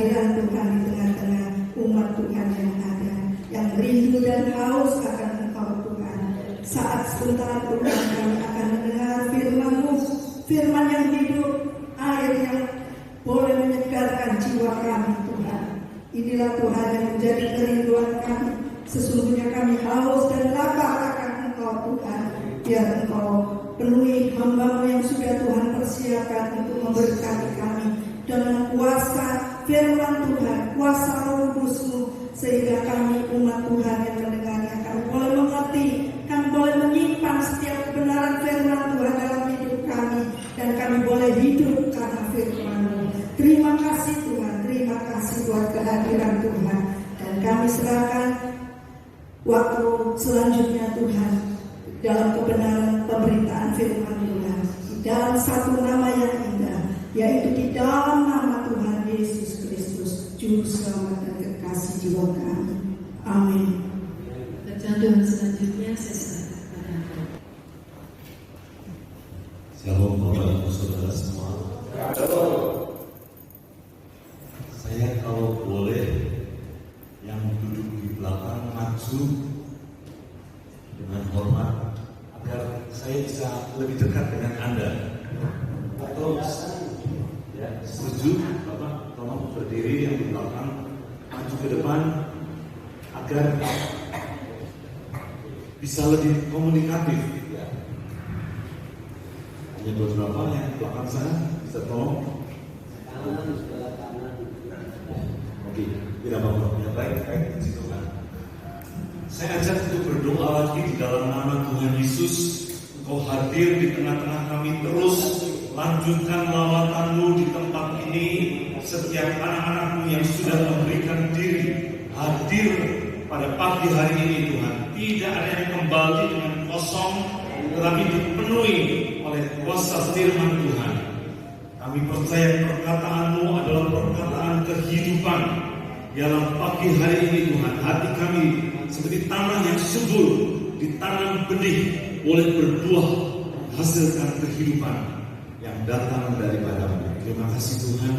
kehadiran Tuhan di tengah-tengah umat Tuhan yang ada, yang rindu dan haus akan Engkau Tuhan. Saat sebentar Tuhan kami akan mendengar firman-Mu, firman yang hidup, air yang boleh menyegarkan jiwa kami Tuhan. Inilah Tuhan yang menjadi kerinduan kami. Sesungguhnya kami haus dan lapar akan Engkau Tuhan. Biar Engkau penuhi hamba-Mu yang sudah Tuhan persiapkan untuk memberkati kami dengan kuasa firman Tuhan, kuasa Roh Kudus-Mu, sehingga kami umat Tuhan yang mendengarnya kami boleh mengerti, kami boleh menyimpan setiap kebenaran firman Tuhan dalam hidup kami, dan kami boleh hidup karena firman-Mu. Terima kasih Tuhan, terima kasih buat kehadiran Tuhan, dan kami serahkan waktu selanjutnya Tuhan dalam kebenaran pemberitaan firman Tuhan di dalam satu nama yang indah, yaitu di dalam nama Tuhan Yesus Kristus, Juru Selamat dan Kekasih jiwa kami. Amin. Bacaan selanjutnya saya serahkan pada Anda. Shalom Bapak Ibu Saudara semua. Saya kalau boleh yang duduk di belakang maju dengan hormat agar saya bisa lebih dekat dengan Anda. Atau ya, setuju Bapak, tolong berdiri yang di belakang, maju ke depan agar bisa lebih komunikatif. Ya. Hanya beberapa yang di belakang sana bisa tolong. Oke, tidak apa-apa. Ya, baik di situ kan. Saya ajak untuk berdoa lagi di dalam nama Tuhan Yesus. Engkau hadir di tengah-tengah kami terus. Lanjutkan lawatan-Mu di tempat ini. Setiap anak-anak-Mu yang sudah memberikan diri hadir pada pagi hari ini Tuhan. Tidak ada yang kembali dengan kosong, tetapi dipenuhi oleh kuasa firman Tuhan. Kami percaya perkataan-Mu adalah perkataan kehidupan. Dalam pagi hari ini Tuhan, hati kami seperti tanah yang subur, ditanam benih, boleh berbuah, hasilkan kehidupan yang datang daripada-Mu. Terima kasih Tuhan,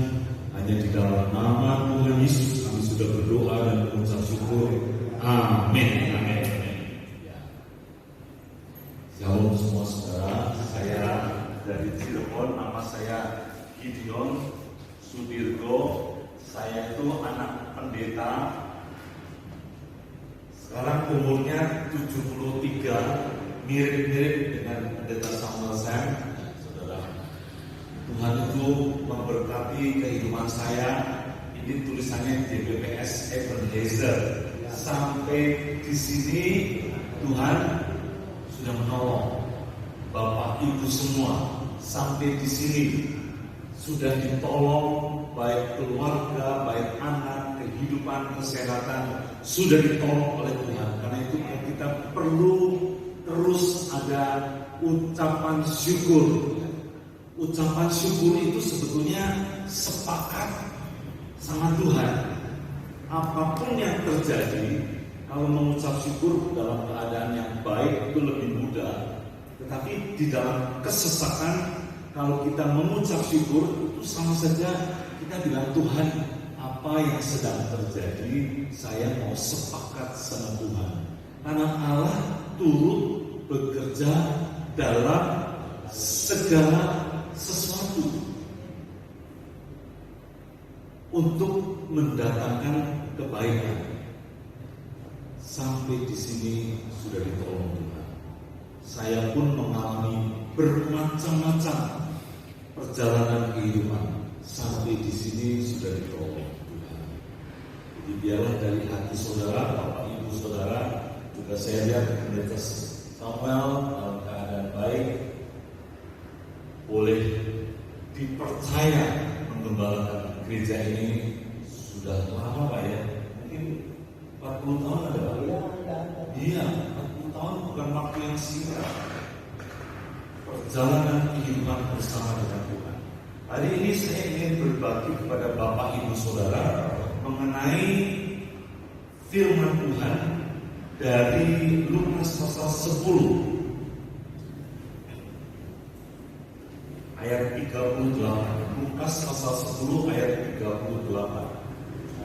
hanya di dalam nama Tuhan Yesus kami sudah berdoa dan mengucap syukur. Amin. Amin. Shalom semua saudara, saya dari Cirebon, nama saya Gideon Sudirgo. Saya itu anak pendeta. Sekarang umurnya 73, mirip-mirip dengan pendeta Samuel Sam. Saudara, Tuhan itu memberkati kehidupan saya. Ini tulisannya DBPS Ebenezer. Sampai di sini Tuhan sudah menolong Bapak Ibu semua. Sampai di sini sudah ditolong, baik keluarga, baik anak, kehidupan, kesehatan sudah ditolong oleh Tuhan. Karena itu kita perlu terus ada ucapan syukur. Ucapan syukur itu sebetulnya sepakat sama Tuhan. Apapun yang terjadi, kalau mengucap syukur dalam keadaan yang baik itu lebih mudah. Tetapi di dalam kesesakan, kalau kita mengucap syukur itu sama saja kita bilang, Tuhan, apa yang sedang terjadi, saya mau sepakat sama Tuhan. Karena Allah turut bekerja dalam segala sesuatu untuk mendatangkan kebaikan. Sampai di sini sudah ditolong Tuhan. Saya pun mengalami bermacam-macam perjalanan kehidupan. Sampai di sini sudah ditolong Tuhan. Jadi biarlah dari hati saudara, Bapak Ibu saudara, juga saya lihat pendeta Samuel dalam keadaan baik, boleh dipercaya menggembalakan gereja ini sudah lama Pak ya? Mungkin 40 tahun ada Pak? Iya, 40 tahun bukan waktu yang singkat. Perjalanan kehidupan bersama dengan Tuhan. Hari ini saya ingin berbagi kepada Bapak Ibu Saudara mengenai firman Tuhan dari Lukas pasal 10 ayat 38. Lukas pasal 10 ayat 38.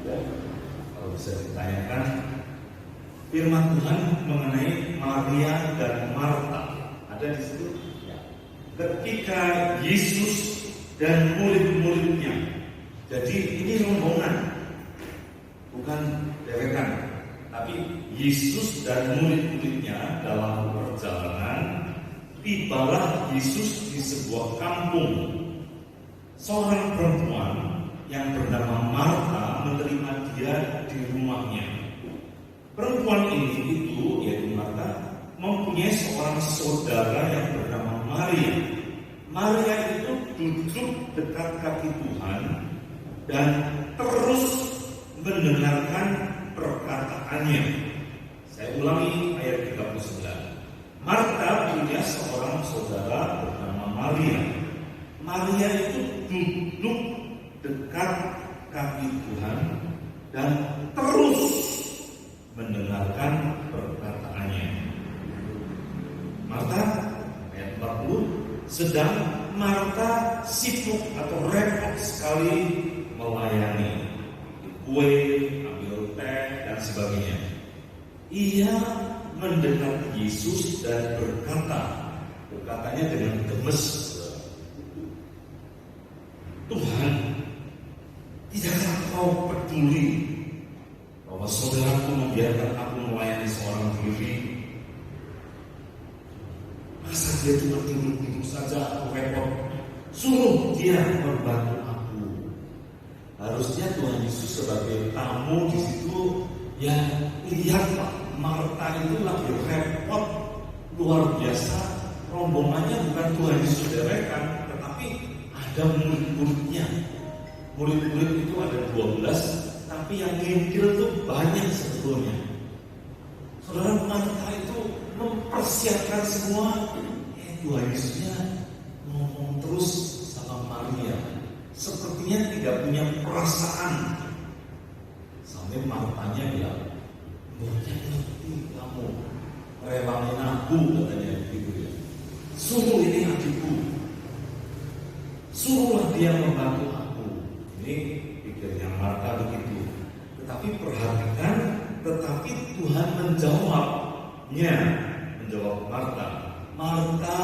Kalau bisa ditanyakan, firman Tuhan mengenai Maria dan Marta ada di situ. Ya. Ketika Yesus dan murid-muridnya, jadi ini rombongan, bukan deretan, tapi Yesus dan murid-muridnya dalam perjalanan, tibalah Yesus di sebuah kampung. Seorang perempuan yang bernama Marta menerima dia di rumahnya. Perempuan ini yaitu Marta, mempunyai seorang saudara yang bernama Maria. Maria itu duduk dekat kaki Tuhan dan terus mendengarkan perkataannya. Saya ulangi ayat 39. Marta punya seorang saudara bernama Maria. Maria itu duduk dekat kaki Tuhan dan terus mendengarkan perkataannya. Marta, ayat 40, sedang Marta sibuk atau repot sekali melayani kue, ambil teh, dan sebagainya. Ia mendengar Yesus dan berkatanya dengan gemes, Tuhan, tidakkah Kau peduli bahwa saudaraku membiarkan aku melayani seorang diri? Masa dia cuma duduk saja, aku repot? Suruh dia membantu aku. Harusnya Tuhan Yesus sebagai tamu di situ, ya lihatlah Marta itu lagi repot luar biasa. Rombongannya bukan Tuhan Yesus derekan, tetapi ada murid-muridnya. Murid-murid itu ada 12, tapi yang ngintil itu banyak sebetulnya. Saudara, Marta itu mempersiapkan semua. Tuhan Yesusnya ngomong terus sama Maria, sepertinya tidak punya perasaan. Sampai Martanya bilang, "Mungkin ngerti kamu relain aku," katanya gitu ya. "Suruh ini adikku, suruhlah dia membantu aku." Ini pikirnya Marta begitu. Tetapi perhatikan, tetapi Tuhan menjawabnya, menjawab Marta. Marta.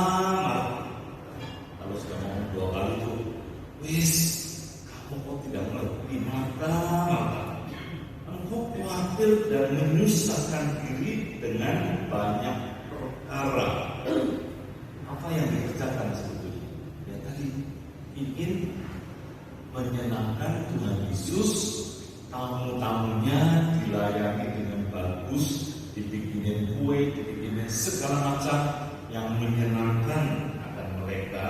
Kalau sudah ngomong 2 kali itu, wis, kamu kok tidak mengerti, Marta. Engkau khawatir dan menyusahkan diri dengan banyak perkara. Apa yang dikerjakan sebetulnya? Ya tadi, ingin menyenangkan Tuhan Yesus, tamu-tamunya dilayani dengan bagus, dibikinin kue, dibikinin segala macam yang menyenangkan akan mereka,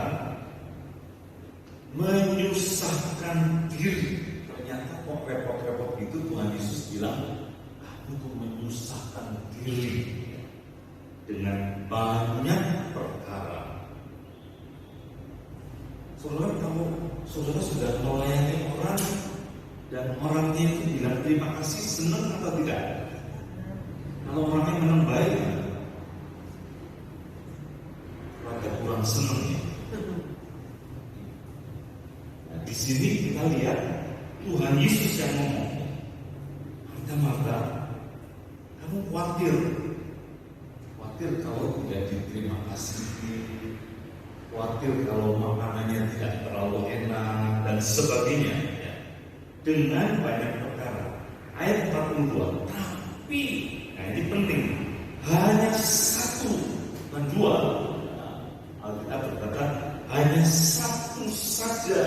menyusahkan diri. Ternyata kok repot-repot itu Tuhan Yesus bilang, kamu tuh menyusahkan diri dengan banyak perkara. Saudara, kalau saudara sudah melayani orang dan orangnya itu bilang terima kasih, senang atau tidak? Kalau orangnya memang baik, agak kurang senang ya. Nah, di sini kita lihat Tuhan Yesus yang ngomong, Marta, kamu khawatir kalau tidak diterima kasih, khawatir kalau makanannya tidak terlalu enak dan sebagainya, ya. Dengan banyak perkara. Ayat 42. Tapi, nah ini penting, hanya satu dan dua. Alkitab berkata hanya satu saja.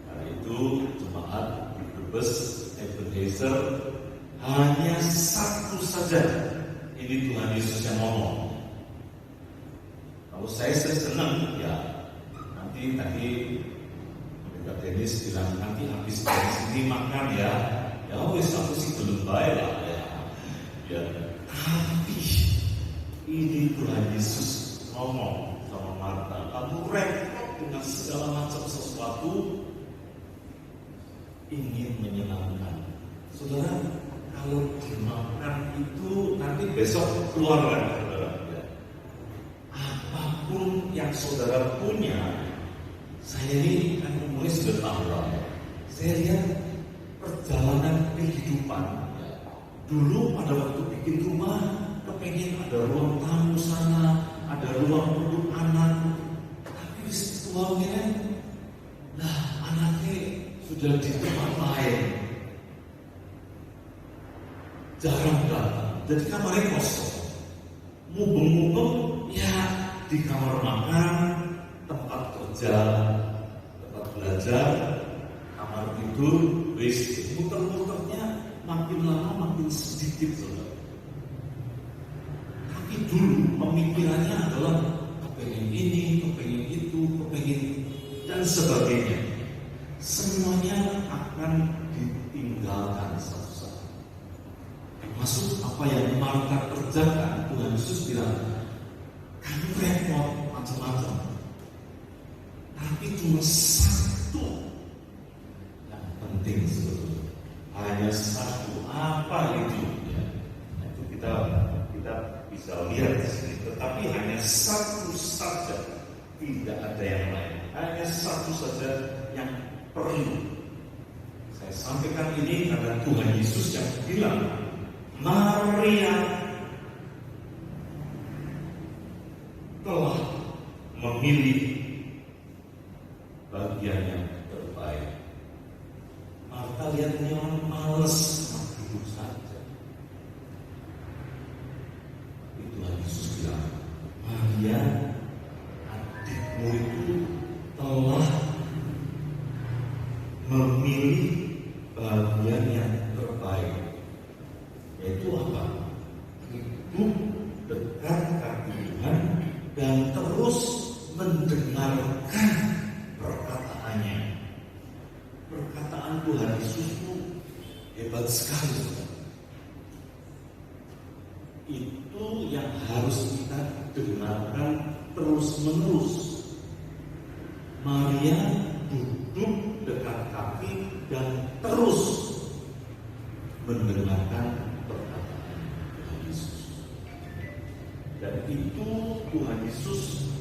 Hari itu jemaat di Brebes, Ebenezer, hanya satu saja. Ini Tuhan Yesus yang ngomong. Kalau saya senang, ya nanti tadi Mbak Dennis bilang nanti habis dari sini makan ya. Ya wis aku sih belum baik lah ya. Ya, tapi ini Tuhan Yesus ngomong sama Marta, kamu repot dengan segala macam sesuatu ingin menyenangkan. Saudara, kalau dimakan itu nanti besok keluar kan, saudara. Apapun yang saudara punya, saya ini kan umurnya sudah tahu lah. Saya lihat perjalanan kehidupan. Dulu pada waktu bikin rumah, kepengen ada ruang tamu sana, ada ruang untuk anak. Tapi wis tua ngene, nah anaknya sudah di tempat lain, jarang datang. Jadi kamarnya kosong, mubeng-mubeng ya di kamar makan, tempat kerja, tempat belajar, kamar tidur, wis muter-muternya makin lama makin sedikit saudara. Tapi dulu pemikirannya adalah kepengen ini, kepengen itu, kepengen dan sebagainya. Semuanya akan ditinggalkan satu-satu. Termasuk apa yang Marta kerjakan. Tuhan Yesus bilang, kamu repot macam-macam, tapi cuma satu yang penting sebetulnya. Hanya satu, apa itu? Ya, itu kita bisa lihat di sini. Tetapi hanya satu saja, tidak ada yang lain. Hanya satu saja yang perlu. Saya sampaikan ini karena Tuhan Yesus yang bilang, Maria telah memilih bagian yang terbaik. Marta lihatnya orang males duduk saja. Tuhan Yesus bilang, Maria adikmu itu telah memilih bagian yang terbaik. Yaitu apa? Hidup dekat kaki Tuhan dan terus mendengarkan perkataannya. Perkataan Tuhan Yesus itu hebat sekali. Itu yang harus kita dengarkan terus-menerus. Maria duduk dekat kaki dan terus mendengarkan perkataan Tuhan Yesus. Dan itu Tuhan Yesus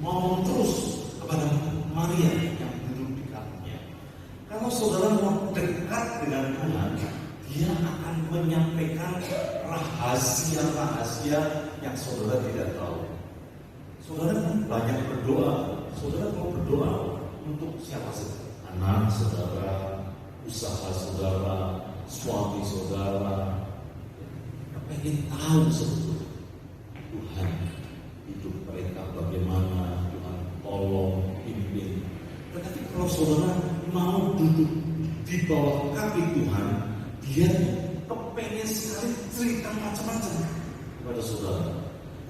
ngomong terus kepada Maria yang duduk di kakinya. Kalau saudara mau dekat dengan Tuhan, Dia akan menyampaikan rahasia-rahasia yang saudara tidak tahu. Saudara banyak berdoa. Saudara mau berdoa untuk siapa saja? Anak saudara, usaha saudara, suami saudara. Pengen tahu sebetulnya Tuhan hidup mereka bagaimana, Tuhan tolong pimpin. Tetapi kalau saudara mau duduk di bawah kaki Tuhan, Dia kepengen sekali cerita macam-macam kepada saudara,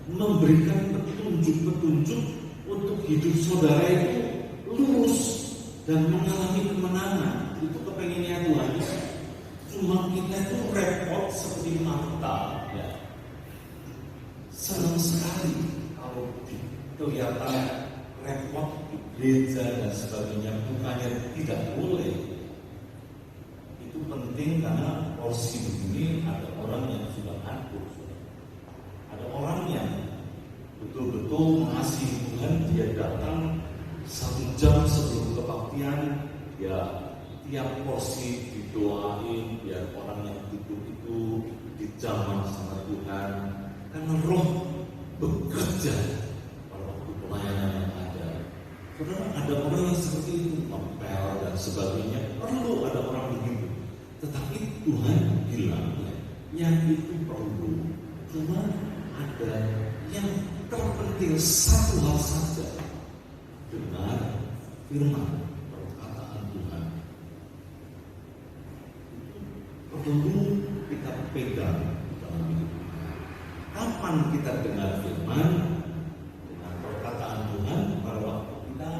memberikan petunjuk-petunjuk untuk hidup saudara itu lurus dan mengalami kemenangan. Itu kepengennya Tuhan. Cuma kita itu repot seperti Marta, ya. Senang sekali kalau kelihatan repot di gereja dan sebagainya. Bukannya tidak boleh. Itu penting karena porsi begini ada orang yang sudah akur. Ada orang yang betul-betul mengasihi Tuhan. Dia datang 1 jam sebelum kebaktian, ya tiap porsi didoain biar orang yang duduk itu dijamah sama Tuhan. Karena Roh bekerja pada waktu pelayanan yang ada. Saudara, ada orang yang seperti itu, ngepel dan sebagainya. Perlu ada orang begitu. Tetapi Tuhan bilang, yang itu perlu. Cuma ada yang terpenting satu hal saja. Dengar firman perkataan Tuhan. Perlu kita pegang dalam hidup. Kapan kita dengar firman? Dengan perkataan Tuhan pada waktu kita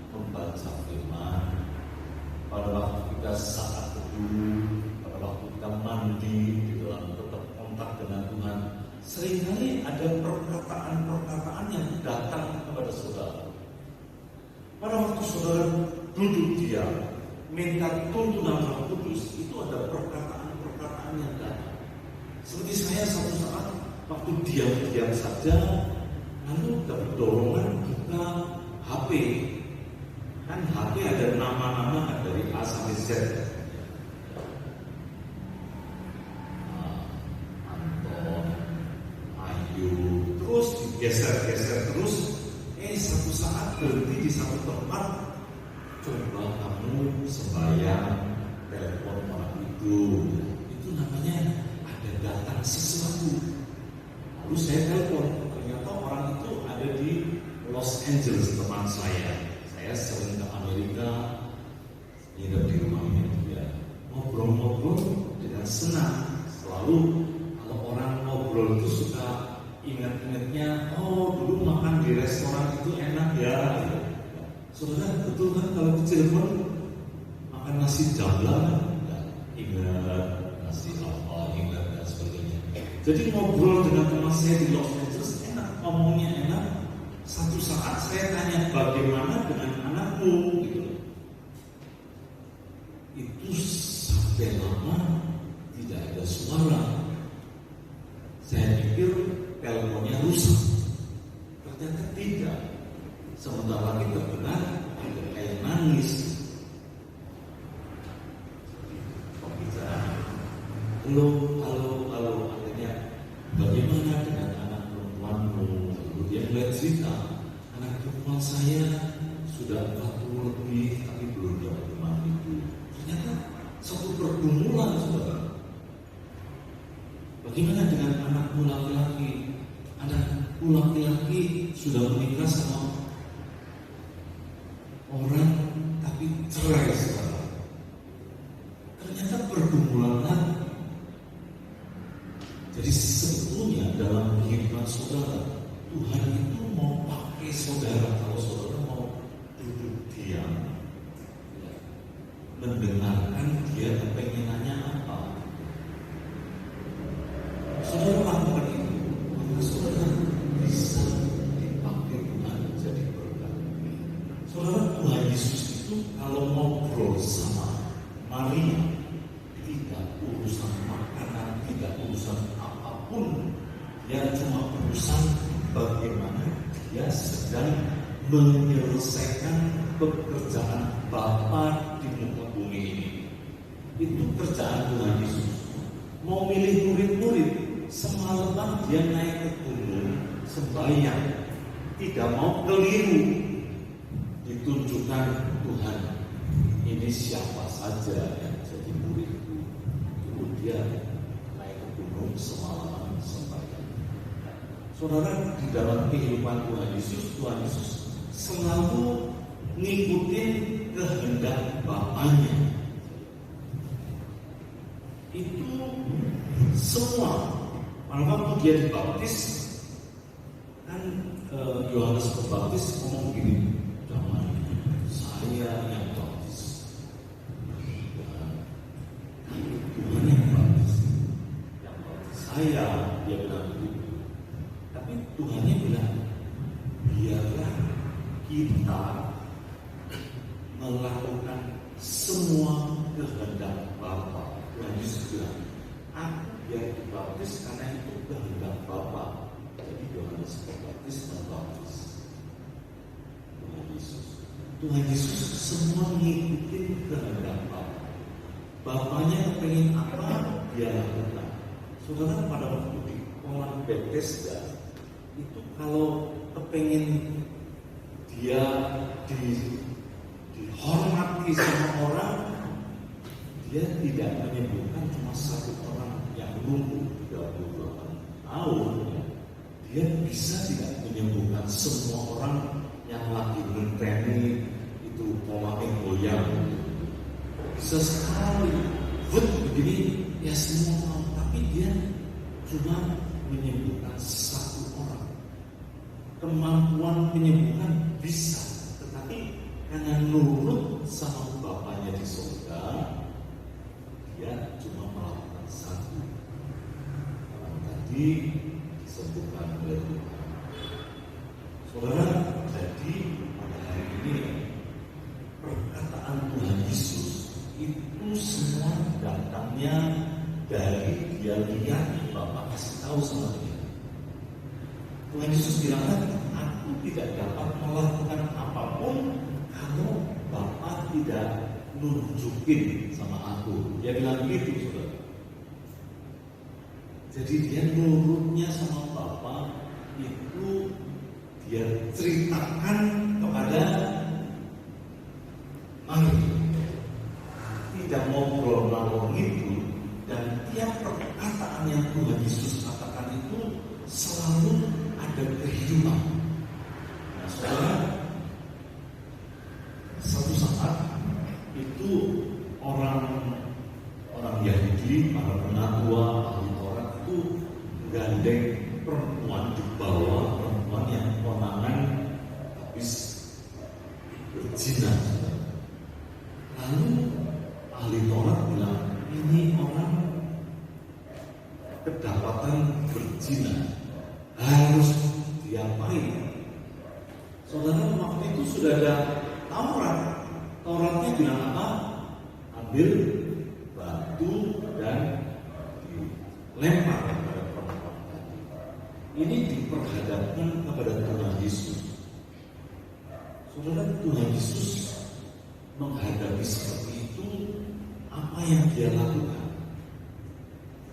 membaca firman, pada waktu kita saat teduh, pada waktu kita mandi di dalam tetap kontak dengan Tuhan. Seringkali ada perkataan-perkataan yang datang kepada saudara. Pada waktu saudara duduk diam, minta tuntunan Roh Kudus, itu ada perkataan-perkataan yang datang. Seperti saya suatu saat waktu diam-diam saja, lalu dapat dorongan buka HP. Kan HP ada nama-nama dari A sampai Z. geser terus, satu saat berhenti di satu tempat. Coba kamu sembahyang telepon orang itu namanya ada datang sesuatu. Lalu saya telepon, ternyata orang itu ada di Los Angeles, teman saya. Saya sering ke Amerika, nginep di rumahnya dia, ngobrol-ngobrol dengan senang. Selalu kalau orang ngobrol itu suka ingat-ingatnya, dulu makan di restoran itu enak ya. Saudara, betul kan kalau di Cirebon makan nasi jamblang, ingat nasi apa, ingat dan sebagainya. Jadi ngobrol dengan teman saya di Los Angeles enak, ngomongnya enak. Satu saat saya tanya, bagaimana dengan anakmu? Gitu. Itu sampai lama tidak ada suara. Saya pikir teleponnya rusak. Ternyata tidak. Sementara kita benar, ada kayak nangis. Pembicaraan. Halo, akhirnya bagaimana dengan anak perempuanmu? Lalu dia mulai cerita, anak perempuan saya sudah 40 lebih, tapi belum dapat rumah itu. Ternyata satu pergumulan, saudara. Bagaimana dengan anakmu laki-laki? Anakku laki-laki sudah menikah sama orang, tapi cerai sekarang. Ternyata pergumulan lagi. Jadi sebetulnya dalam kehidupan saudara, Tuhan itu mau pakai saudara kalau saudara mau duduk diam, mendengarkan dia kepengenannya apa. Saudara lakukan itu, maka saudara bisa dipakai Tuhan jadi berkat. Saudara, Tuhan Yesus itu kalau ngobrol sama Maria, tidak urusan makanan, tidak urusan apapun, dia cuma urusan bagaimana dia sedang menyelesaikan pekerjaan Bapa di muka bumi ini. Itu kerjaan Tuhan Yesus. Mau milih murid-murid, semalaman dia naik ke gunung sembahyang, tidak mau keliru. Ditunjukkan Tuhan, ini siapa saja yang jadi muridku. Kemudian naik ke gunung semalaman sembahyang. Saudara, di dalam kehidupan Tuhan Yesus selalu ngikutin kehendak Bapaknya. Itu semua. Pada waktu dia dibaptis, kan Yohanes Pembaptis ngomong gini, jangan saya yang baptis, Tuhan yang baptis saya, dia bilang begitu. Tapi Tuhannya bilang, biarlah kita melakukan semua kehendak Bapa. Tuhan Yesus bilang, aku biar dibaptis karena itu kehendak Bapa. Jadi Yohanes Pembaptis membaptis Tuhan Yesus semua mengikuti kehendak Bapa. Bapaknya kepengen apa, dia lakukan. Saudara, pada waktu di kolam Bethesda itu kalau kepengen dia dihormati sama orang, dia tidak menyembuhkan cuma satu orang yang lumpuh 38 tahun. Dia bisa tidak menyembuhkan semua orang yang lagi menteni itu polanya goyang. Bisa sekali, begini ya semua orang, tapi dia cuma menyembuhkan satu orang. Kemampuan penyembuhan bisa, tetapi karena nurut sama Bapaknya di surga, dia cuma melakukan satu. Orang tadi disembuhkan oleh Tuhan. Saudara, jadi pada hari ini perkataan Tuhan Yesus itu semua datangnya dari dia lihat Bapak kasih tahu sama dia. Tuhan Yesus bilang, aku tidak dapat melakukan apapun kalau Bapak tidak nunjukin sama aku. Dia bilang gitu, saudara. Jadi dia nurutnya sama Bapak itu dia ceritakan kepada Mari. Tidak ngobrol ngalor itu, dan tiap perkataan yang Tuhan Yesus katakan itu selalu ada kehidupan. Nah, saudara, satu saat itu orang Yahudi, para penatua, ahli Taurat itu gandeng perempuan, dibawa perempuan yang konangan habis berzina. Lalu ahli Taurat bilang, ini orang kedapatan berzina, harus diapain? Saudara, waktu itu sudah ada Taurat. Tauratnya bilang apa? Ambil batu dan dilempar kepada perempuan tadi. Ini diperhadapkan kepada Tuhan Yesus. Saudara, Tuhan Yesus menghadapi seperti itu, apa yang dia lakukan?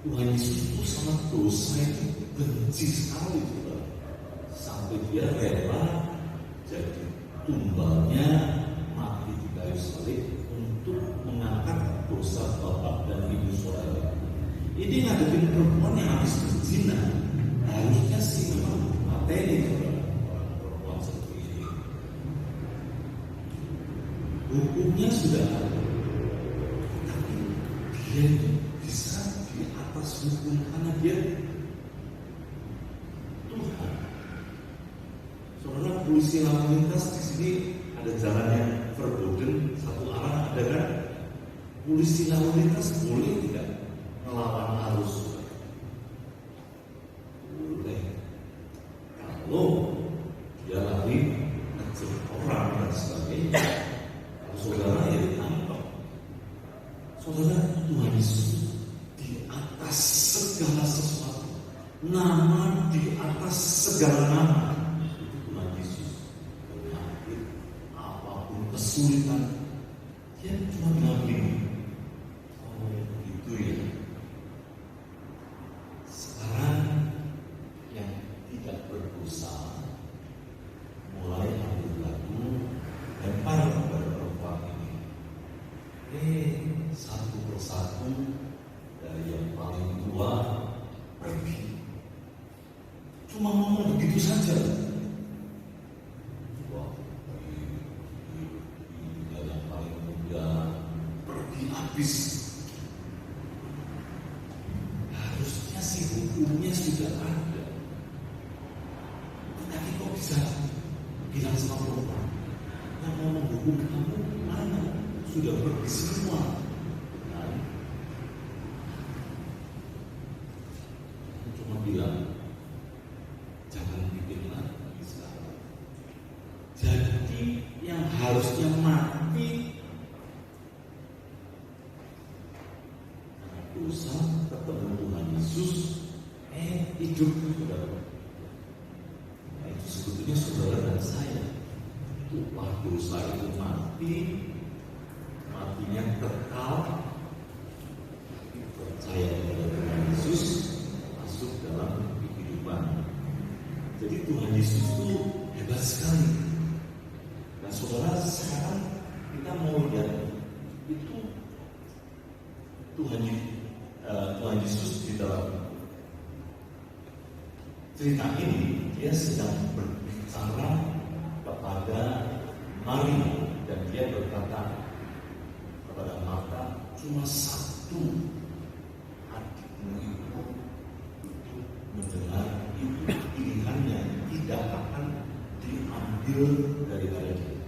Tuhan Yesus itu sama dosa itu benci sekali, saudara. Sampai dia rela jadi tumbalnya mati di kayu salib untuk mengangkat dosa bapak dan ibu saudara. Ini ngadepin perempuan yang habis berzina, harusnya sih memang materi, saudara. Orang perempuan seperti ini hukumnya sudah ada, tapi dia itu bisa di atas hukum karena dia Tuhan. Saudara, polisi lalu lintas di sini ada jalan yang verboten satu arah, ada kan? Polisi lalu lintas boleh tidak melawan arus? Boleh, kalau dia lari ngejar orang dan sebagainya. Saudara yang ditangkap. Saudara, Tuhan Yesus di atas segala sesuatu, nama di atas segala nama. Itu Tuhan Yesus. Penyakit, apapun kesulitan, dia cuma bilang begini, oh itu ya. Sekarang yang tidak berdosa mulai ambil batu, lempar kepada perempuan ini. Satu persatu dari yang paling tua pergi. Cuma ngomong begitu saja. Wah, yang paling muda pergi habis. Harusnya sih hukumnya sudah ada. Tapi kok bisa bilang sama perempuan, yang mau menghukum kamu mana? Sudah pergi semua. Nah, cuma bilang, jangan bikin lagi sekarang. Jadi yang harusnya mati karena dosa ketemu Tuhan Yesus, hidup, saudara. Nah, itu sebetulnya saudara dan saya. Upah dosa itu mati, matinya kekal. Percaya kepada Tuhan Yesus masuk dalam kehidupan. Jadi Tuhan Yesus itu hebat sekali. Nah, saudara, sekarang kita mau lihat itu Tuhan Yesus di dalam cerita ini, dia sedang berbicara kepada Maria, dan dia berkata kepada Marta, cuma satu adikmu itu untuk mendengar itu, pilihannya tidak akan diambil daripada dia.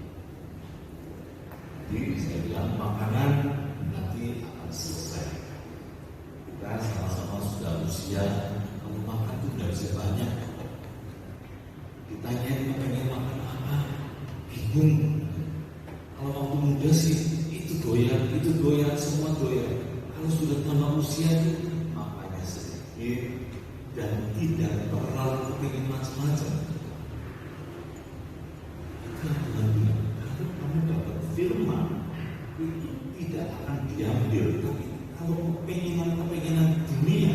Jadi saya bilang makanan nanti akan selesai. Kita sama-sama sudah usia, kalau makan itu tidak bisa banyak. Ditanyain pengen makan apa, bingung. Kalau waktu muda sih itu doyan, semua doyan. Kalau sudah tambah usia itu makannya sedikit dan tidak terlalu kepingin macam-macam. Itu yang Tuhan bilang, kalau kamu dapat firman itu tidak akan diambil. Tapi kalau kepenginan dunia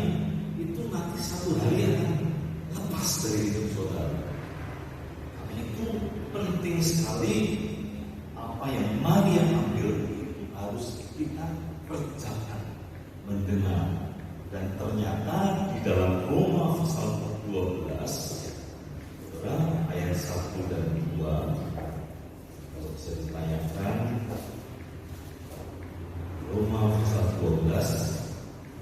itu nanti satu hari akan lepas dari hidup saudara. mendengar. Dan ternyata di dalam Roma pasal 12 ayat 1 dan 2, kalau bisa ditayangkan, Roma pasal 12,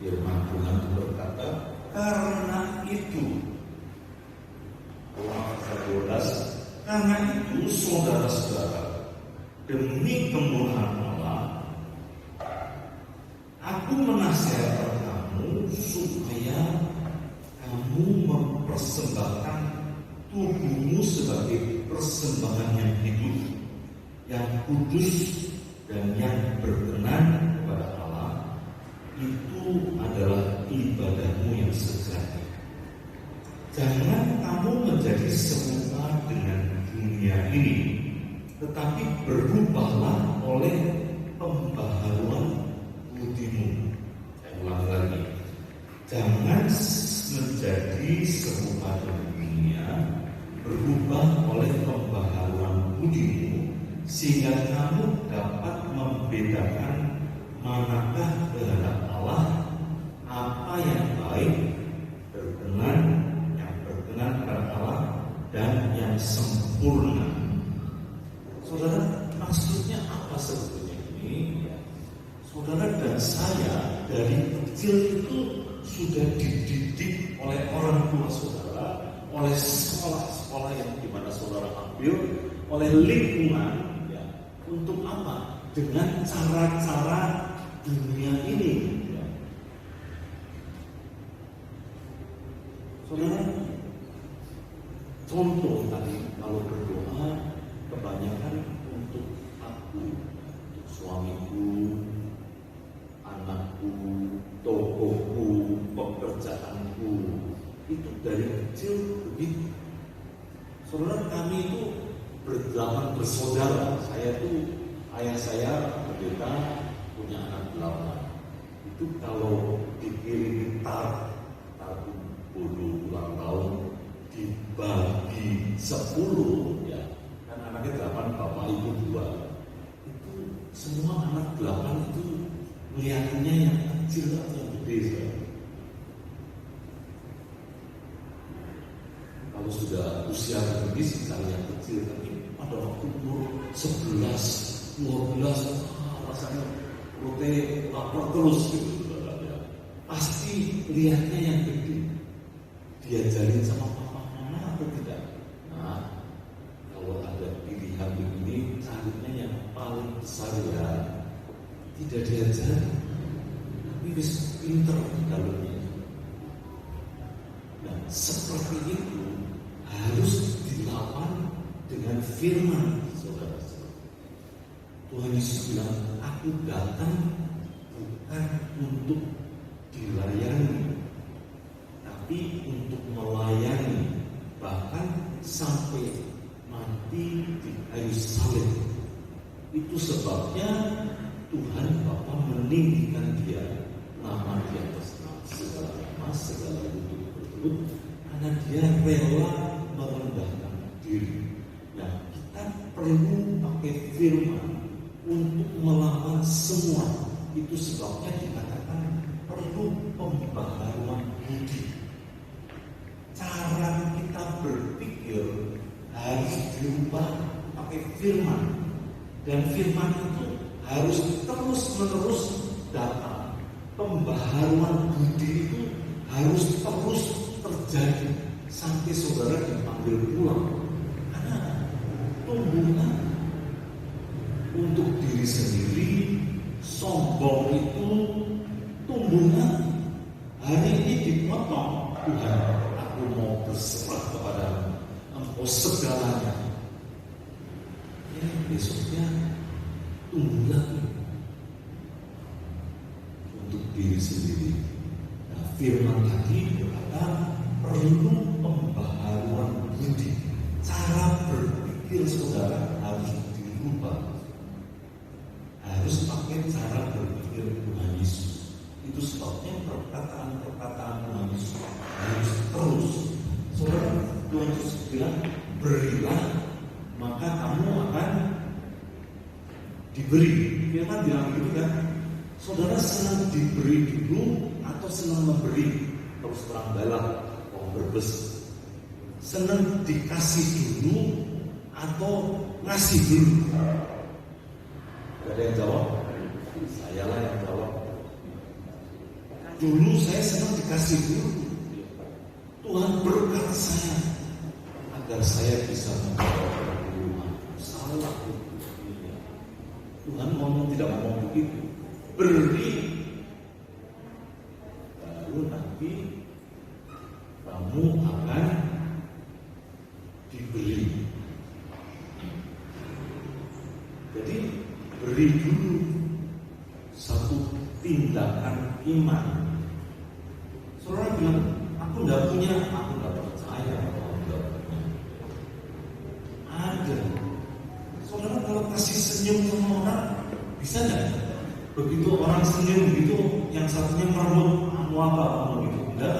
firman Tuhan berkata, karena itu, Roma pasal 12, karena itu saudara-saudara, demi kemurahan Allah, aku menasihatkan kamu supaya kamu mempersembahkan tubuhmu sebagai persembahan yang hidup, yang kudus dan yang berkenan kepada Allah. Itu adalah ibadahmu yang sejati. Jangan kamu menjadi serupa dengan dunia ini, tetapi berubahlah oleh pembaharuan budimu. Saya ulang lagi. Jangan menjadi serupa dengan dunia, berubah oleh pembaharuan budimu, sehingga kamu dapat membedakan manakah kehendak Allah, apa yang baik, yang berkenan kepada Allah, dan yang sempurna. Saudara, maksudnya apa sebetulnya ini? Saudara dan saya dari kecil itu sudah dididik oleh orang tua saudara, oleh sekolah-sekolah yang dimana saudara ambil, oleh lingkungan, ya, untuk apa? Dengan cara-cara dunia ini. Ya. Saudara, contoh tadi kalau berdoa kebanyakan untuk aku, untuk suamiku, anakku, tokoku, pekerjaanku, itu dari kecil begitu. Saudara, kami itu bersaudara. Ayah saya pendeta, punya anak 8. Itu kalau dikirim tabung bulu ulang tahun dibagi 10, ya kan anaknya 8, bapak ibu 2. Itu semua anak 8 itu melihatnya yang kecil atau yang gede. Kalau sudah usia lebih sekali yang kecil, tapi pada waktu umur 11, 12, rasanya perutnya lapar terus gitu, ya. Pasti lihatnya yang gede. Diajarin sama papa mama atau tidak? Nah, kalau ada pilihan begini, carinya yang paling besar ya. Tidak diajar, tapi bisa pinter di dalamnya. Dan seperti itu harus dilawan dengan firman, saudara-saudara. Tuhan Yesus bilang, aku datang bukan untuk dilayani, tapi untuk melayani, bahkan sampai mati di kayu salib. Itu sebabnya Tuhan Bapa meninggikan dia, nama di atas segala nama, segala lutut, karena dia rela merendahkan diri. Nah, kita perlu pakai firman untuk melawan semua. Itu sebabnya dikatakan perlu pembaharuan budi. Cara kita berpikir harus dirubah pakai firman, dan firman itu harus terus-menerus datang. Pembaharuan budi itu harus terus terjadi sampai saudara dipanggil pulang. Karena tumbuhan untuk diri sendiri, sombong itu tumbuhan. Hari ini dipotong, Tuhan, aku mau berserah kepadamu, Engkau segalanya. Ya, besoknya tumbuh lagi untuk diri sendiri. Nah, firman tadi berkata perlu pembaharuan budi. Cara berpikir saudara harus dirubah. Harus pakai cara berpikir Tuhan Yesus. Itu sebabnya perkataan-perkataan Tuhan Yesus harus terus. Saudara, Tuhan Yesus bilang, berilah, maka kamu akan diberi. Firman bilang gitu kan? Saudara senang diberi dulu atau senang memberi? Terus terang dalam orang berbes. Senang dikasih dulu atau ngasih dulu? Ada yang jawab? Sayalah yang jawab. Dulu saya senang dikasih dulu. Tuhan berkati saya agar saya bisa menjawab rumah. Salah. Tuhan ngomong tidak ngomong begitu. Beri, baru nanti kamu akan diberi. Jadi beri dulu, satu tindakan iman. Saudara bilang, aku tidak punya, aku tidak percaya kalau tidak punya. Ada. Saudara kalau kasih senyum sama orang, bisa tidak? Begitu orang senyum gitu, yang satunya merebut, kamu apa, kamu gitu. Enggak.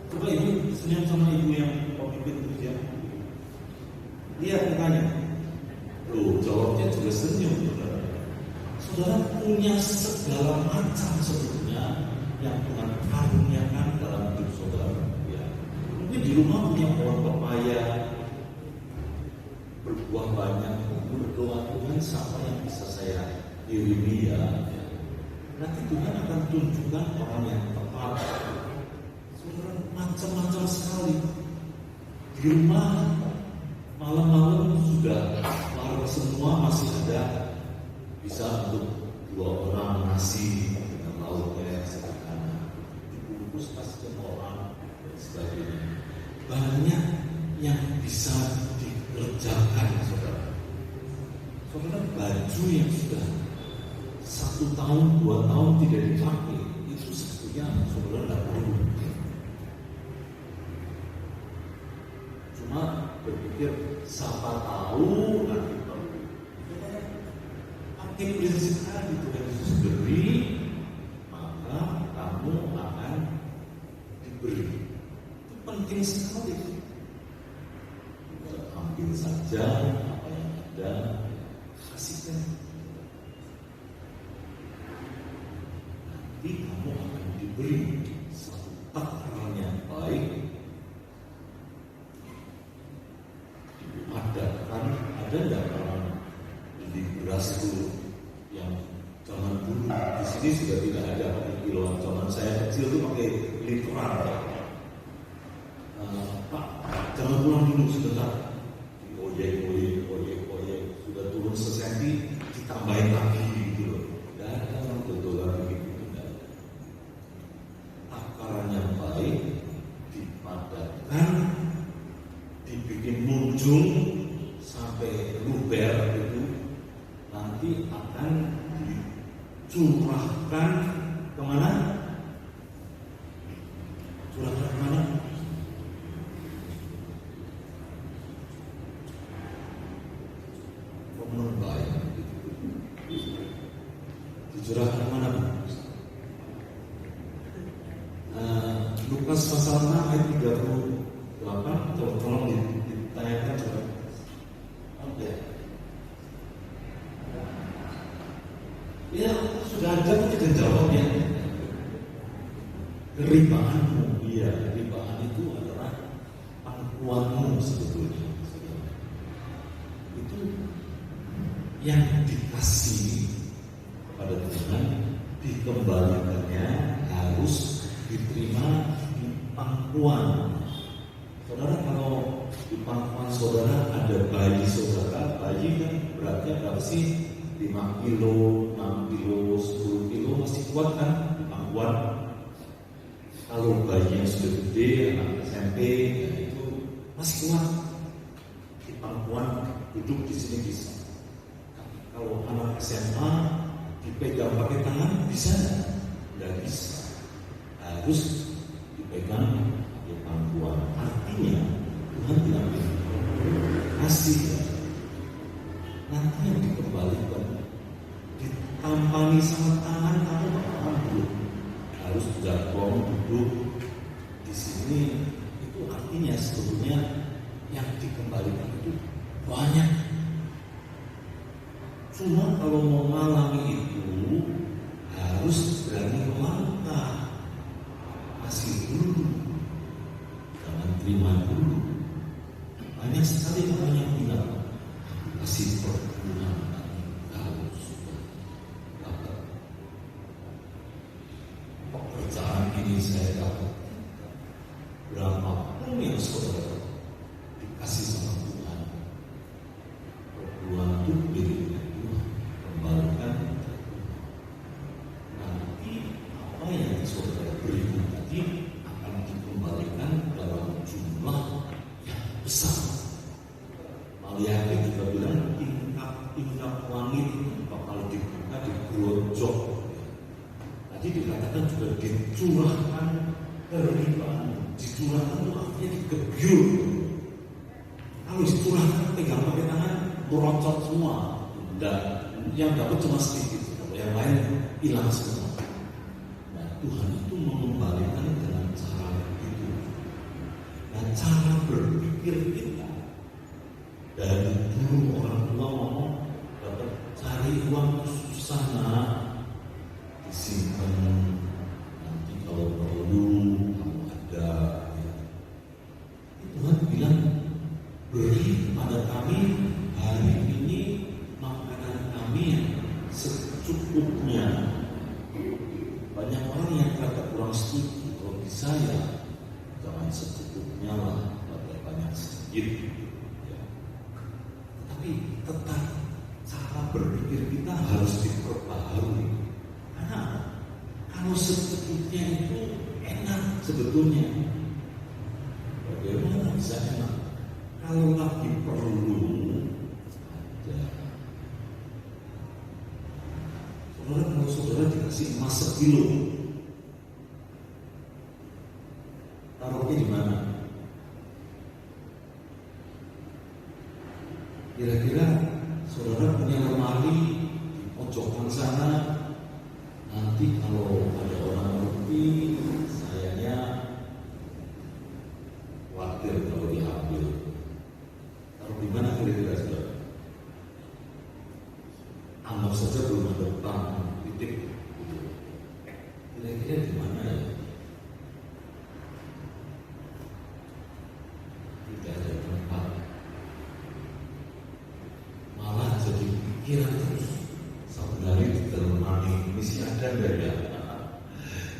Coba ibu senyum sama ibu yang pemimpin itu ya. Lihat mukanya. Loh, jawabnya juga senyum. Saudara punya segala macam sebetulnya yang Tuhan karuniakan dalam hidup saudara. Ya. Mungkin di rumah punya pohon pepaya, berbuah banyak. Berdoa, Tuhan siapa yang bisa saya kirimi ya. Nanti Tuhan akan tunjukkan orang yang tepat. Saudara, macam-macam sekali. Di rumah malam-malam sudah keluarga semua masih ada, bisa untuk 2 orang nasi dengan lauknya sederhana, dibungkus kasih orang dan sebagainya. Banyak yang bisa dikerjakan, saudara. Saudara, baju yang sudah 1 tahun, 2 tahun tidak dipakai, itu sebetulnya saudara tidak perlu. Cuma berpikir, siapa tahu nanti perlu. Pakai prinsip tadi, Tuhan Yesus beri, maka kamu akan diberi. Itu penting sekali. Ambil saja apa yang ada, kasihkan. Nanti kamu akan diberi satu takaran yang baik. Ada nggak orang beli beras itu yang zaman dulu di sini sudah tidak ada pakai kiloan. Zaman saya kecil itu pakai literan. Pak, jangan pulang dulu sebentar. Oyek, sudah turun sesenti, ditambahin lagi gitu loh. Tidak ada orang betul lagi gitu, tidak ada. Takaran yang baik dipadatkan, dibikin munjung sampai luber itu, nanti akan dicurahkan kemana? Curahkan kemana? Baik. Dicurahkan kemana? Lukas pasal 6 ayat 38, tolong ditanyakan coba. Oke. Ya sudah ada kita jawabnya. Keribaanmu, iya, keribaan itu adalah pangkuanmu sebetulnya. Itu yang dikasih kepada Tuhan, dikembalikannya harus diterima di pangkuan. Saudara, kalau di pangkuan saudara ada bayi saudara, bayi kan beratnya berapa sih? 5 kilo, 6 kilo, 10 kilo masih kuat kan di pangkuan. Kalau bayi yang sudah gede, anak SMP, ya itu masih kuat di pangkuan, duduk di sini bisa. Kalau anak SMA dipegang pakai tangan bisa nggak? Nggak bisa. Harus dipegang pakai pangkuan. Artinya Tuhan bilang kasih nanti yang dikembalikan, ditampani sama tangan kamu bakal ambil. Harus jatuh duduk di sini. Itu artinya sebetulnya yang dikembalikan itu banyak. Cuma kalau mau mengalami itu harus berani melangkah. Kasih dulu, jangan terima dulu. Banyak sekali orang yang bilang, kasih perkebunan kalau sudah dapat pekerjaan ini saya dapat. Berapapun yang saudara dikasih sama Tuhan, perkebunan itu miliknya Tuhan, kembalikan. Nanti apa yang saudara berikan tadi akan dikembalikan dalam jumlah yang besar. Maliaki juga bilang tingkap langit bakal dibuka, digerojok. Tadi dikatakan juga dicurahkan kelimpahan. Dicurahkan itu artinya digebyur. Kalau dicurahkan tinggal pakai tangan merocot semua. Dan yang dapat cuma sedikit, yang lain hilang semua. Nah, Tuhan itu mengembalikan dengan cara itu. Nah, cara berpikir kita dari dulu orang tua ngomong dapat cari uang susah, nak, disimpan nanti kalau perlu kamu ada. Tuhan bilang beri kepada kami hari ini makanan kami yang secukupnya. Banyak orang yang kata kurang setuju. Kalau bisa ya jangan secukupnya lah, banyak sedikit. Tapi tetap cara berpikir kita harus diperbaharui. Karena kalau secukupnya itu enak sebetulnya. Bagaimana bisa enak? Kalau lagi perlu ada. Kalau saudara dikasih emas 1 kilo, taruhnya di mana? Kira-kira saudara punya lemari di pojokan sana, nanti kalau ada orang ngerti, sayanya khawatir kalau diambil. Taruh di mana kira-kira saudara? Anggap saja belum ada utang, titik. Kira-kira di mana ya? Tidak ada tempat. Malah jadi pikiran terus. Satu hari di dalam mani misi ada nggak ya?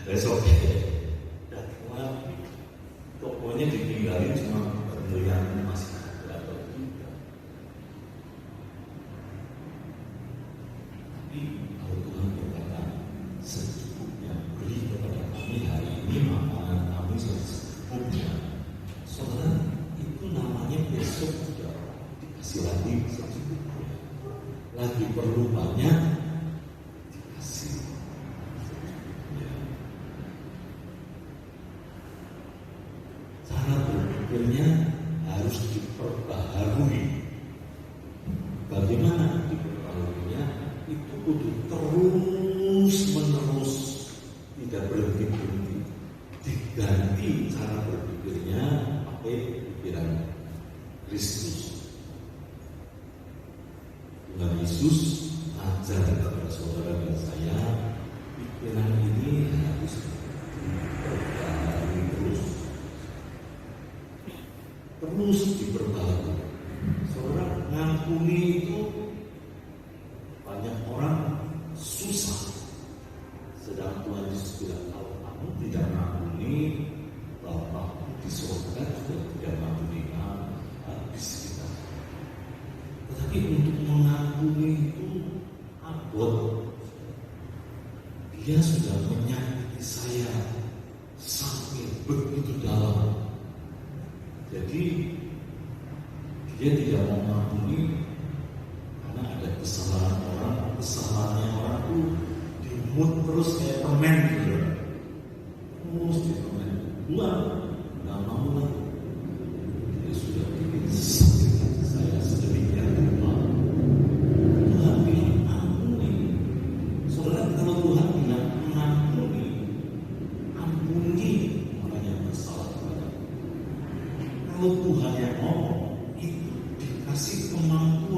Besok dan tokonya ditinggalin cuma berlian masih ada atau tidak. Tapi kalau Tuhan berkata secukupnya, beri kepada kami hari ini makanan kami secukupnya, saudara, itu namanya besok sudah dikasih lagi secukupnya. Lagi perlu banyak dikasih secukupnya. Cara berpikirnya harus diperbaharui. Bagaimana diperbaharuinya? Itu kudu terus menerus, tidak berhenti-berhenti. Diganti cara berpikirnya pakai pikiran Kristus. Tuhan Yesus ajar kepada saudara dan saya, pikiran ini harus diperbaharui terus diperbaharui. Saudara, ngampuni itu banyak orang susah. Sedang Tuhan Yesus bilang, kalau kamu tidak mengampuni, Bapakmu di surga juga tidak mengampuni kamu. Habis kita. Tetapi untuk mengampuni itu abot. Dia sudah menyakiti saya sampai begitu dalam. Jadi dia tidak mau mengampuni karena ada kesalahan orang, kesalahannya orang itu dimut terus kayak permen gitu. Terus di permen, nggak mau lah. Dia sudah bikin sakit saya sedemikian rupa. Tuhan bilang ampuni. Saudara, kalau Tuhan bilang mengampuni, ampuni orang yang bersalah kepada. Kalau Tuhan yang ngomong itu dikasih kemampuan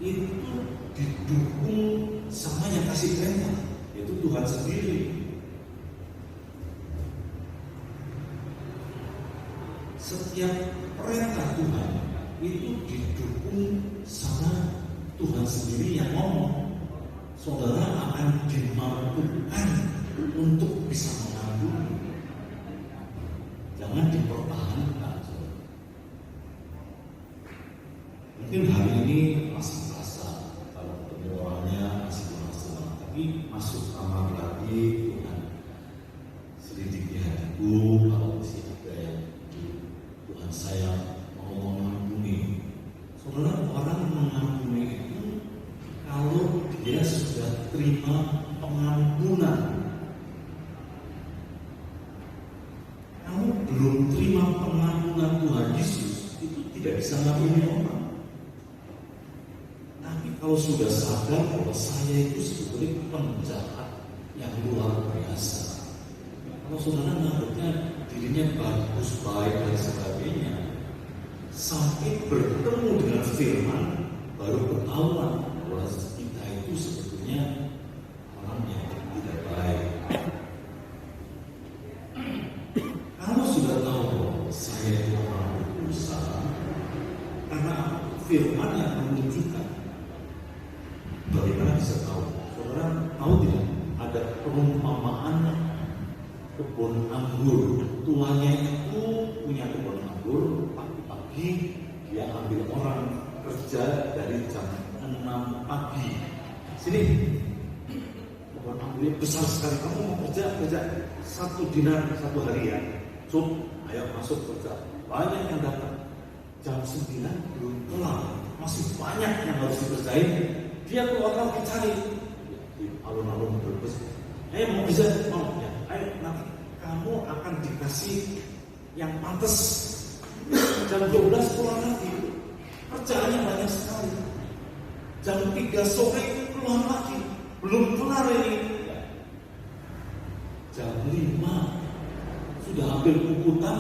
itu didukung sama yang kasih perintah, yaitu Tuhan sendiri. Setiap perintah Tuhan itu didukung sama Tuhan sendiri yang ngomong. Saudara akan dimampukan untuk bisa mengampuni. Jangan dipertahankan. Mungkin hari ini masih terasa, kalau ketemu orangnya masih terasa, tapi masuk kamar lagi dengan selidiki hatiku, kalau masih ada yang Tuhan saya mau mengampuni. Saudara, orang mengampuni itu kalau dia sudah terima pengampunan. Kamu belum terima pengampunan Tuhan Yesus, itu tidak bisa mengampuni orang. Tapi kalau sudah sadar bahwa saya itu sebetulnya penjahat yang luar biasa, kalau saudara menganggapnya dirinya bagus, baik dan sebagainya, sampai bertemu dengan firman baru ketahuan bahwa kita itu sebetulnya orang yang tidak baik. Kalau sudah tahu bahwa saya itu orang berdosa, karena firman yang menunjukkan, bagaimana bisa tahu? Saudara tahu tidak? Ada perumpamaan kebun anggur. Tuannya itu punya kebun anggur. Pagi-pagi dia ambil orang kerja dari jam 6 pagi. Sini, kebun anggurnya besar sekali. Kamu mau kerja 1 dinar 1 hari ya. So, ayo masuk kerja. Banyak yang datang. Jam 9 belum kelar, masih banyak yang harus dikerjain. Dia keluar lagi cari di alun-alun Brebes. Mau bisa mau ya. Ayo nanti kamu akan dikasih yang pantas. Jam 12 keluar lagi. Kerjaannya banyak sekali. Jam 3 sore keluar lagi. Belum kelar ini. Jam 5 sudah ambil puputan,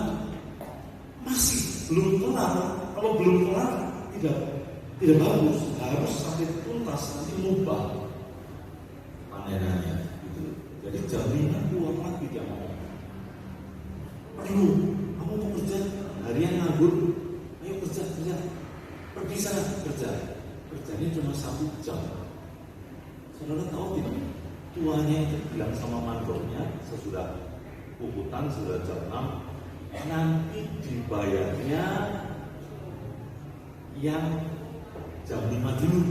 masih belum kelar. Kalau belum kelar tidak bagus, harus sampai tuntas, nanti mubah panenannya gitu. Jadi jam 5 keluar lagi dia mau. Perlu, kamu mau kerja harian nganggur, ayo kerja, pergi sana kerja. Kerjanya cuma 1 jam. Saudara tahu tidak? Tuannya itu bilang sama mandornya sesudah puputan sudah jam 6, nanti dibayarnya yang jam 5 dulu.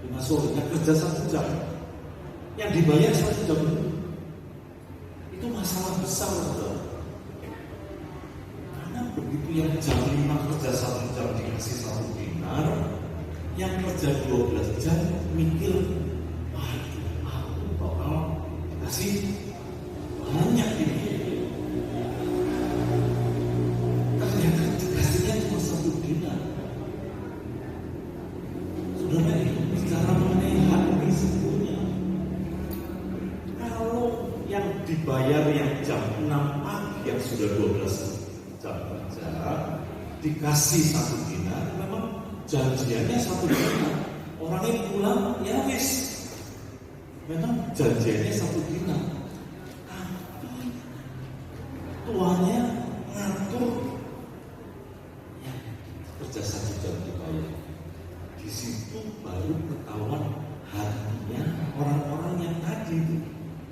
5 sore, kerja 1 jam. Yang dibayar 1 jam dulu. Itu masalah besar, saudara. Karena begitu yang jam 5 kerja 1 jam dikasih 1 dinar, yang kerja 12 jam mikir, waduh, aku bakal dikasih banyak ini. Ternyata dikasihnya cuma 1 dinar. Saudara, ini bicara mengenai hati sebetulnya. Kalau yang dibayar yang jam 6 pagi yang sudah 12 jam kerja dikasih 1 dinar, memang janjiannya 1 dinar. Orangnya pulang, ya wis, memang janjiannya 1 dinar. Tapi tuannya ngatur ya, kerja 1 jam dibayar. Di situ baru ketahuan hatinya orang-orang yang tadi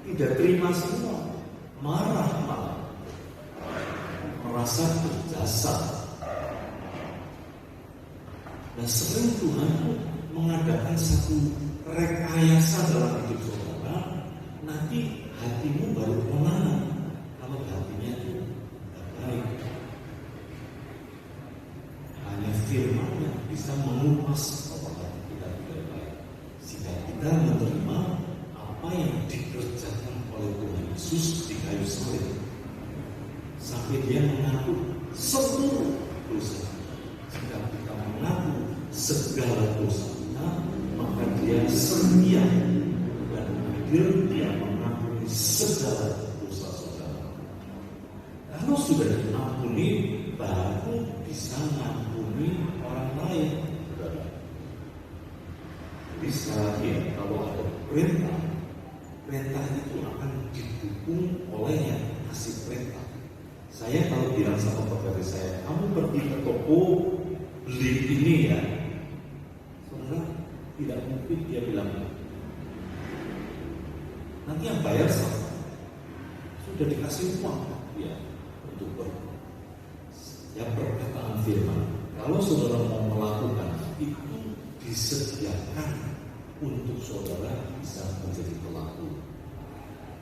tidak terima semua, marah malah, merasa berjasa. Nah, sering Tuhan mengadakan satu rekayasa dalam hidup saudara. Nanti hatimu baru menang kalau hatinya itu tidak baik. Hanya firman yang bisa mengupas apakah kita tidak baik, sehingga kita menerima apa yang dikerjakan oleh Tuhan Yesus di kayu salib, sampai dia mengaku seluruh dosa. Jika kita mengaku segala dosa kita, maka dia setia dan adil, dia mengampuni segala dosa saudara. Kalau sudah diampuni, baru bisa mengampuni orang lain. Saudara, Jadi sekali lagi ya, kalau ada perintah, perintah itu akan didukung oleh yang kasih perintah. Saya kalau bilang sama pegawai saya, kamu pergi ke toko beli ini ya, saudara tidak mungkin dia bilang nanti yang bayar siapa? Sudah dikasih uang ya untuk perkataan firman. Kalau saudara mau melakukan itu disediakan untuk saudara bisa menjadi pelaku.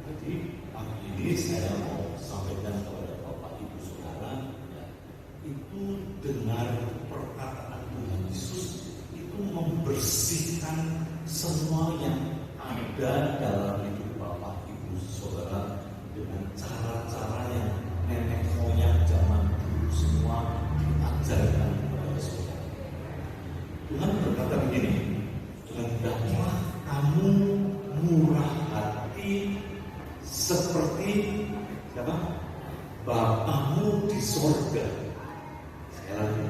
Jadi pagi ini saya mau sampaikan kepada Bapak Ibu Saudara, ya, itu dengar perkataan Tuhan Yesus itu membersihkan semua yang ada dalam hidup Bapak Ibu Saudara dengan cara-cara yang nenek moyang zaman dulu semua diajarkan kepada saudara. Tuhan berkata begini, hendaklah kamu murah hati seperti siapa? Bapamu di sorga. Sekali lagi,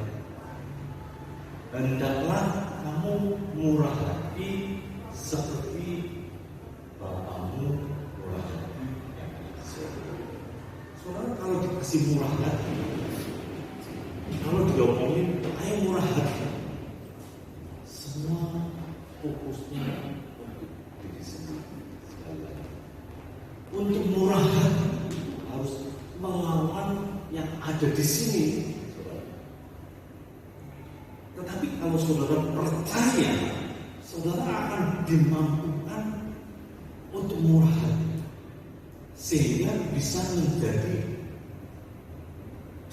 hendaklah kamu murah hati seperti Bapamu murah hati yang di sorga. Saudara kalau dikasih murah hati, kalau diomongin, ayo murah hati, semua fokusnya untuk diri sendiri. Untuk murah hati harus melawan yang ada di sini, saudara. Tetapi kalau saudara percaya, saudara akan dimampukan untuk murah hati, sehingga bisa menjadi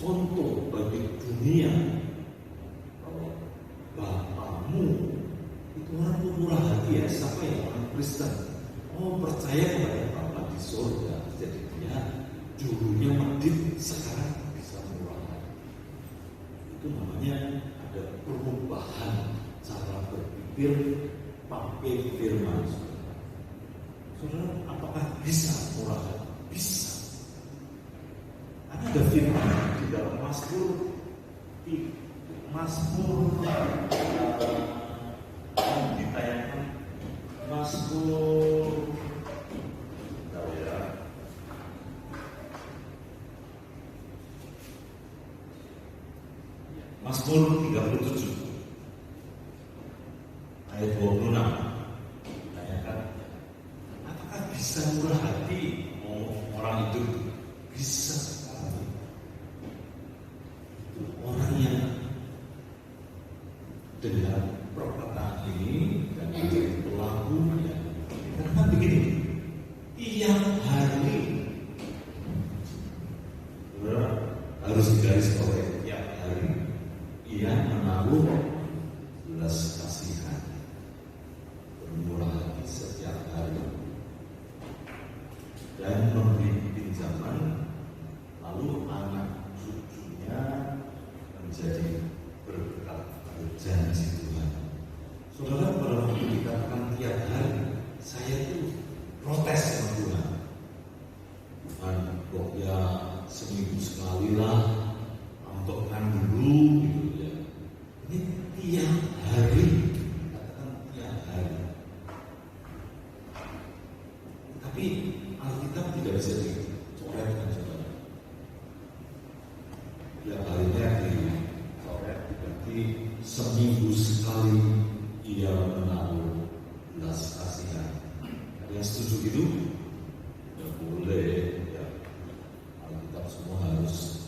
contoh bagi dunia bahwa Bapamu itu orang murah hati ya. Siapa ya? Orang Kristen. Oh, percaya kepada Bapa di surga, jadi dia dulunya medit, sekarang bisa murah hati. Itu namanya ada perubahan cara berpikir, pakai firman. Saudara, apakah bisa murah hati? Bisa. Ada firman di dalam Mazmur yang ditayangkan, Mazmur Mazmur 37 ayat 26 ditayangkan, apakah bisa murah hati orang itu? Bisa sekali. Itu orang yang dengan perkataan ini dan menjadi pelaku ya. Karena begini, tiap hari harus digaris oleh tiap hari ia menaruh belas kasihan, bermurah hati setiap hari, dan memberi pinjaman, lalu anak cucunya menjadi berkat janji Tuhan. Saudara, pada waktu dikatakan tiap hari, saya itu protes sama Tuhan. Tuhan, kok ya seminggu sekali lah, antokkan dulu gitu ya. Ini tiap hari, katakan tiap hari. Tapi Alkitab tidak bisa dicoretkan, saudara. Tiap harinya dicoret, berarti seminggu sekali ia menaruh belas kasihan. Ada yang setuju gitu? Tidak boleh ya. Alkitab semua harus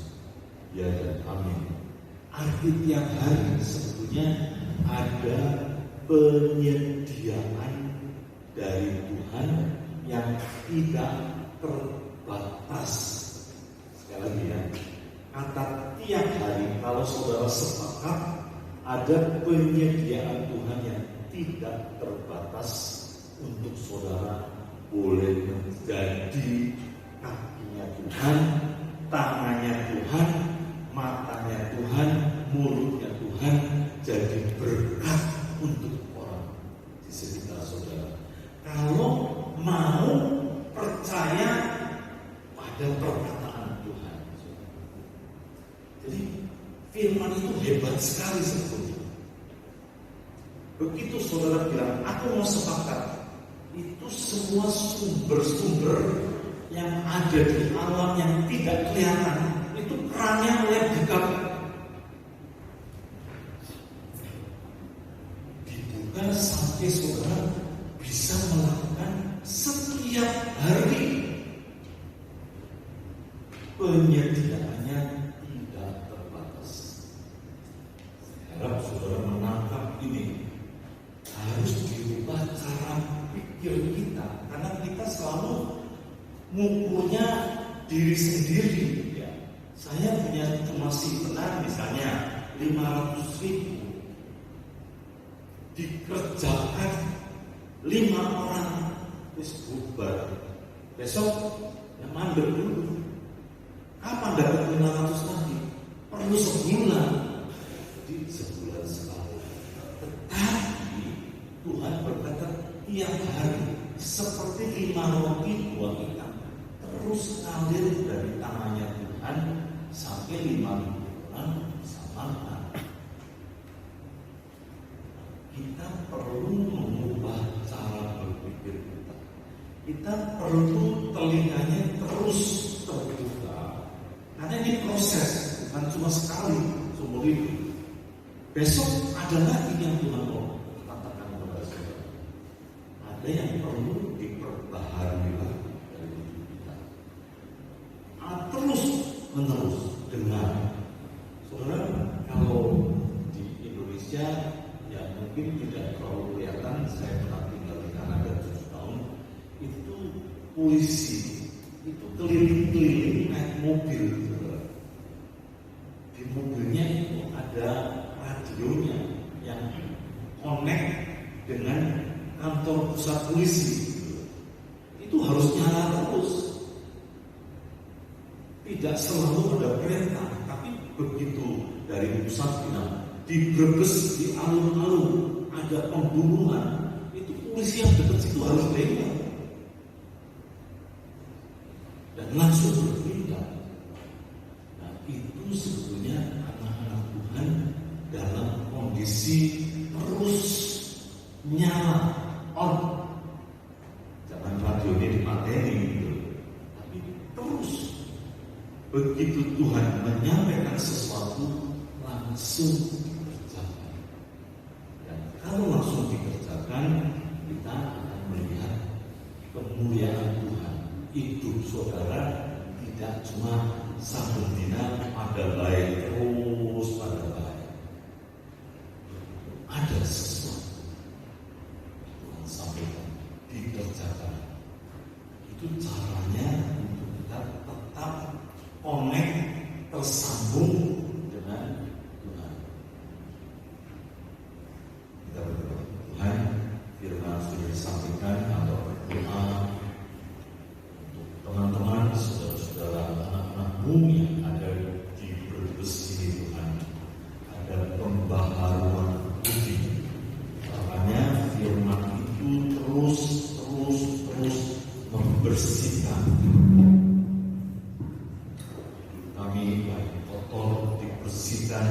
ya dan amin. Arti tiap hari sebetulnya ada penyediaan dari Tuhan yang tidak terbatas. Sekali lagi ya, kata tiap hari, kalau saudara sepakat, ada penyediaan Tuhan yang tidak terbatas untuk saudara boleh menjadi kakinya Tuhan, tangannya Tuhan, matanya Tuhan, mulutnya Tuhan, jadi berkat untuk orang di sekitar saudara. Kalau mau percaya pada perkataan Tuhan. Jadi firman itu hebat sekali sebetulnya. Begitu saudara bilang, aku mau sepakat, itu semua sumber-sumber yang ada di alam yang tidak kelihatan, itu kerannya mulai buka. Dibuka sampai saudara bisa melakukan setiap hari. Penyediaannya tidak terbatas. Harap saudara menangkap ini. Harus dirubah cara pikir kita, karena kita selalu mengukurnya diri sendiri. Ya. Saya punya cuma simpenan misalnya 500.000, dikerjakan 5 orang, terus bubar. Besok yang mandek dulu. Kapan dapat 500 lagi? Perlu sebulan. Di sebulan sekali. Tetapi Tuhan berkata tiap hari seperti 5 roti 2 ikan terus ngalir dari tangannya Tuhan sampai 5.000 orang sama makan. Kita perlu mengubah cara berpikir kita. Kita perlu telinganya terus terbuka. Karena ini proses, bukan cuma sekali seumur hidup. Besok ada lagi yang Tuhan mau katakan kepada saya. Ada yang perlu diperbaharui dari hidup kita. Terus menerus dengan saudara, kalau di Indonesia ya mungkin tidak terlalu kelihatan. Saya pernah tinggal di Kanada 7 tahun. Itu polisi itu keliling-keliling naik mobil. Di mobilnya itu ada radionya yang connect dengan kantor pusat polisi. Itu harus nyala terus. Tidak selalu ada perintah, tapi begitu dari pusat bilang di Brebes, di alun-alun ada pembunuhan, itu polisi yang dekat situ harus lewat dan langsung bertindak. Nah, itu sebetulnya anak-anak Tuhan dalam kondisi terus nyala on. Jangan radionya dimateni gitu. Tapi terus begitu Tuhan menyampaikan sesuatu langsung dikerjakan. Dan kalau langsung dikerjakan, kita akan melihat kemuliaan Tuhan. Hidup saudara tidak cuma satu dina pada baik terus pada baik. Ada sesuatu Tuhan sampaikan dikerjakan. Itu caranya untuk kita tetap connect, tersambung dengan Tuhan. Kita berdoa. Tuhan, firman sudah disampaikan atau berdoa untuk teman-teman, saudara-saudara, anak-anakmu yang ada di Brebes ini Tuhan. Ada pembaharuan budi. Makanya firman itu terus membersihkan. Kami baik kotor dibersihkan,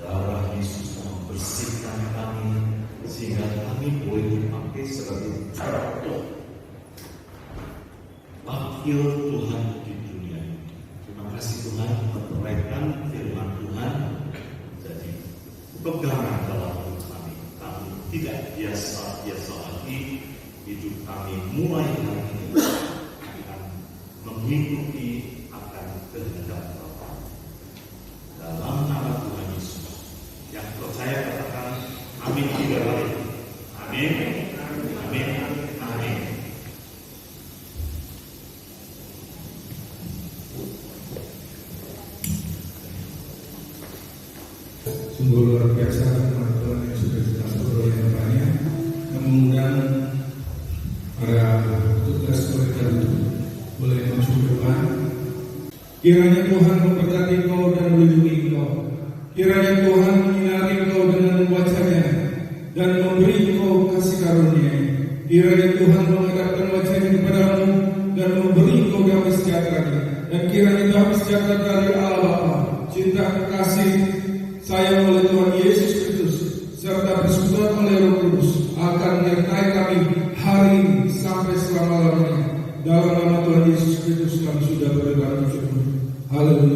darah Yesus membersihkan kami, sehingga kami boleh dipakai sebagai contoh wakil Tuhan di dunia ini. Terima kasih Tuhan menerangkan firman Tuhan jadi pegangan dalam hidup kami. Kami tidak biasa lagi, hidup kami mulai hari ini akan mengikuti akan kehendak Bapa. Dalam nama Tuhan Yesus, yang percaya katakan amin 3 kali. Amin, amin, amin. Sungguh luar biasa teman-teman yang sudah kita peroleh yang banyak, yang mengundang para tugas mereka itu boleh maju ke depan. Kiranya Tuhan memberkati kau dan melindungi kau. Kiranya Tuhan menyinari kau dengan wajah-Nya dan memberi kau kasih karunia. Kiranya Tuhan menghadapkan wajah-Nya kepadamu dan memberi kau damai sejahtera. Dan kiranya damai sejahtera dari Allah Bapa, cinta kasih sayang oleh Tuhan Yesus Kristus, serta persekutuan oleh Roh Kudus akan menyertai kami hari ini sampai selama-lamanya. Dalam nama Tuhan Yesus Kristus kami sudah berdoa bersyukur. Haleluya.